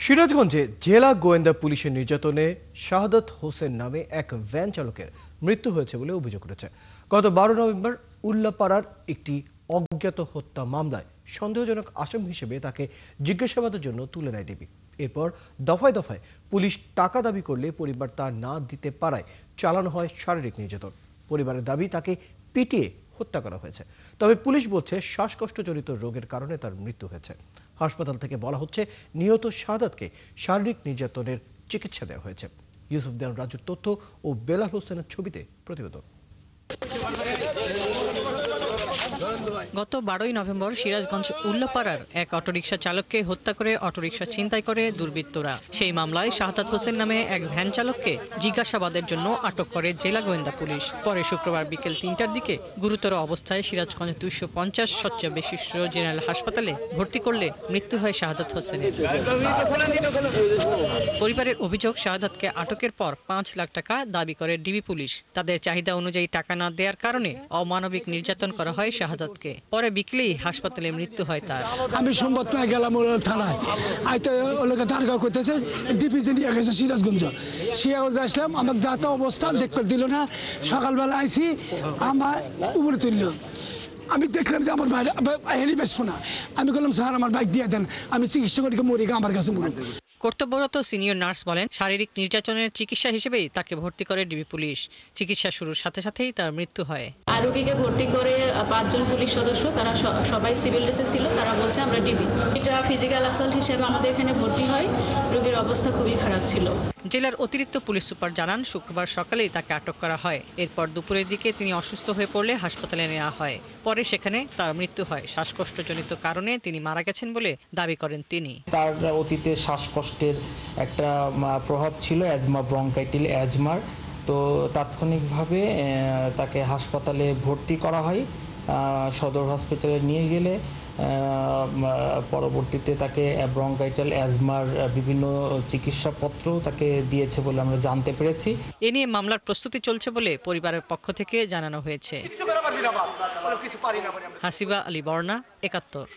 সিরাজগঞ্জে জেলা গোয়েন্দা পুলিশের নির্যাতনে শাহাদাত হোসেন নামে এক ভ্যান চালকের মৃত্যু হয়েছে বলে অভিযোগ করেছে। গত 12 নভেম্বর উল্লাপাড়ার একটি অজ্ঞাত হত্যা মামলায় সন্দেহজনক আসামি হিসেবে তাকে জিজ্ঞাসাবাদের জন্য তুলে নেয় ডিবি। এরপর দফায় দফায় পুলিশ টাকা দাবি করলে পরিবার তা না দিতে পারায় চালানো হয় শারীরিক নির্যাতন। পরিবারের দাবি তাকে পিটিয়ে হত্যা করা হয়েছে, তবে পুলিশ বলছে শ্বাসকষ্টজনিত রোগের কারণে তার মৃত্যু হয়েছে। হাসপাতাল থেকে বলা হচ্ছে নিহত শাহাদাতকে শারীরিক নির্যাতনের চিকিৎসা দেওয়া হয়েছে। ইউসুফ দেওয়ান রাজুর তথ্য ও বেলাল হোসেনের ছবিতে প্রতিবেদন। গত 12 নভেম্বর সিরাজগঞ্জ উল্লাপাড়ার এক অটোরিকশা চালককে হত্যা করে অটোরিকশা ছিনতাই করে দুর্বৃত্তরা। সেই মামলায় শাহাদাত হোসেন নামে এক ভ্যান চালককে জিজ্ঞাসাবাদের জন্য আটক করে জেলা গোয়েন্দা পুলিশ। পরে শুক্রবার বিকেল 3টার দিকে গুরুতর অবস্থায় সিরাজগঞ্জ 250 শয্যা বিশিষ্ট জেনারেল হাসপাতালে ভর্তি করলে মৃত্যু হয় শাহাদাত হোসেনের। পরিবারের অভিযোগ, শাহাদাতকে আটকের পর 5 লাখ টাকা দাবি করে ডিবি পুলিশ। তাদের চাহিদা অনুযায়ী টাকা না দেওয়ার কারণে অমানবিক নির্যাতন করা হয় শাহাদাতকে। পরে বিকেলেই হাসপাতালে মৃত্যু হয় তার। আমি সংবাদ পেয়ে গেলাম থানায়, আইতে ওলোকে তারগাঁও করতেছে ডিপিতে নিয়ে গেছে সিরাজগঞ্জ আসলাম। আমাকে যাতা অবস্থা দেখতে দিল না। সকালবেলা আইসি আমার উপরে তুলল। আমি দেখলাম যে আমার বাইরে হেলি বেসবো না। আমি বললাম স্যার আমার বাইক দিয়ে দেন, আমি চিকিৎসা করি মরি আমার কাছে মরুক। কর্তব্যরত সিনিয়র নার্স বলেন, শারীরিক নির্যাতনের চিকিৎসা হিসেবেই তাকে ভর্তি করে ডিবি পুলিশ। চিকিৎসা শুরুর সাথে সাথেই তার মৃত্যু হয়। রোগীকে ভর্তি করে 5 জন পুলিশ সদস্য, তারা সবাই সিভিল ড্রেসে ছিল। তারা বলছে আমরা ডিবি। এটা ফিজিক্যাল অ্যাসল্ট হিসেবে আমাদের এখানে ভর্তি হয়। রোগীর অবস্থা খুবই খারাপ ছিল। জেলার অতিরিক্ত পুলিশ সুপার জানান, শুক্রবার সকালেই তাকে আটক করা হয়। এরপর দুপুরের দিকে তিনি অসুস্থ হয়ে পড়লে হাসপাতালে নেওয়া হয়। পরে সেখানে তার মৃত্যু হয়। শ্বাসকষ্টজনিত কারণে তিনি মারা গেছেন বলে দাবি করেন তিনি। তার অতীতে শ্বাসকষ্টের একটা প্রভাব ছিল, অ্যাজমা ব্রঙ্কাইটিল অ্যাজমার। তো তাৎক্ষণিকভাবে তাকে হাসপাতালে ভর্তি করা হয়। সদর হসপিটালে নিয়ে গেলে পরবর্তীতে তাকে ব্রঙ্কাইটাল অ্যাজমার বিভিন্ন চিকিৎসাপত্র তাকে দিয়েছে বলে আমরা জানতে পেরেছি। এ নিয়ে মামলার প্রস্তুতি চলছে বলে পরিবারের পক্ষ থেকে জানানো হয়েছে। হাসিবা আলী বর্ণা, ৭১।